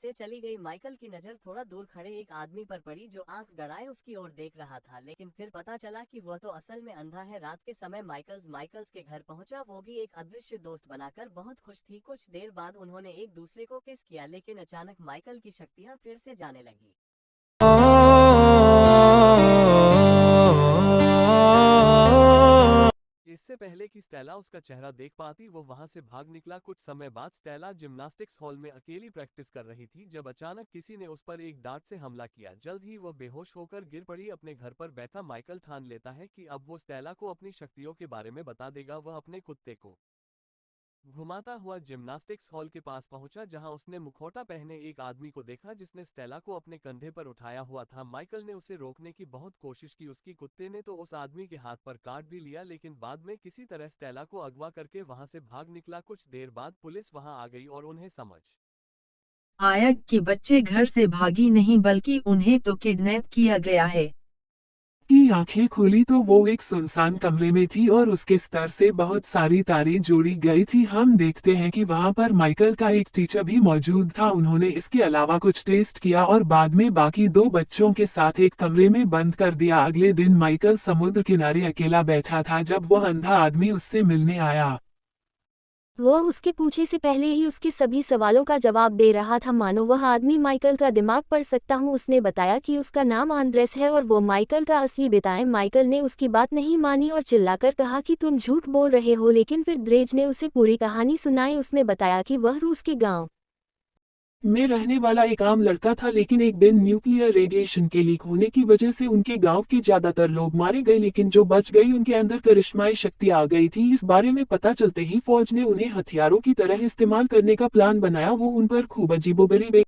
से चली गई। माइकल की नज़र थोड़ा दूर खड़े एक आदमी पर पड़ी जो आंख गड़ाए उसकी ओर देख रहा था, लेकिन फिर पता चला कि वह तो असल में अंधा है। रात के समय माइकल्स के घर पहुंचा, वो भी एक अदृश्य दोस्त बनाकर। बहुत खुश थी। कुछ देर बाद उन्होंने एक दूसरे को किस किया, लेकिन अचानक माइकल की शक्तियां फिर से जाने लगी। इससे पहले कि स्टेला उसका चेहरा देख पाती, वो वहां से भाग निकला। कुछ समय बाद स्टेला जिम्नास्टिक्स हॉल में अकेली प्रैक्टिस कर रही थी जब अचानक किसी ने उस पर एक डांट से हमला किया। जल्द ही वह बेहोश होकर गिर पड़ी। अपने घर पर बैठा माइकल ठान लेता है कि अब वो स्टेला को अपनी शक्तियों के बारे में बता देगा। वह अपने कुत्ते को घुमाता हुआ जिम्नास्टिक्स हॉल के पास पहुंचा, जहां उसने मुखौटा पहने एक आदमी को देखा जिसने स्टेला को अपने कंधे पर उठाया हुआ था। माइकल ने उसे रोकने की बहुत कोशिश की। उसकी कुत्ते ने तो उस आदमी के हाथ पर काट भी लिया, लेकिन बाद में किसी तरह स्टेला को अगवा करके वहां से भाग निकला। कुछ देर बाद पुलिस वहां आ गई और उन्हें समझ आया कि बच्चे घर से भागी नहीं बल्कि उन्हें तो किडनैप किया गया है। की आंखें खुली तो वो एक सुनसान कमरे में थी और उसके स्तर से बहुत सारी तारें जोड़ी गई थी। हम देखते हैं कि वहां पर माइकल का एक टीचर भी मौजूद था। उन्होंने इसके अलावा कुछ टेस्ट किया और बाद में बाकी दो बच्चों के साथ एक कमरे में बंद कर दिया। अगले दिन माइकल समुद्र किनारे अकेला बैठा था जब वह अंधा आदमी उससे मिलने आया। वो उसके पूछे से पहले ही उसके सभी सवालों का जवाब दे रहा था, मानो वह आदमी माइकल का दिमाग पढ़ सकता हूँ। उसने बताया कि उसका नाम आंद्रेस है और वो माइकल का असली बेटा। माइकल ने उसकी बात नहीं मानी और चिल्लाकर कहा कि तुम झूठ बोल रहे हो, लेकिन फिर द्रेज ने उसे पूरी कहानी सुनाई। उसने बताया कि वह रूस के गांव में रहने वाला एक आम लड़का था, लेकिन एक दिन न्यूक्लियर रेडिएशन के लीक होने की वजह से उनके गांव के ज्यादातर लोग मारे गए, लेकिन जो बच गई उनके अंदर करिश्माई शक्ति आ गई थी। इस बारे में पता चलते ही फौज ने उन्हें हथियारों की तरह इस्तेमाल करने का प्लान बनाया। वो उन पर खूब अजीबोगरीब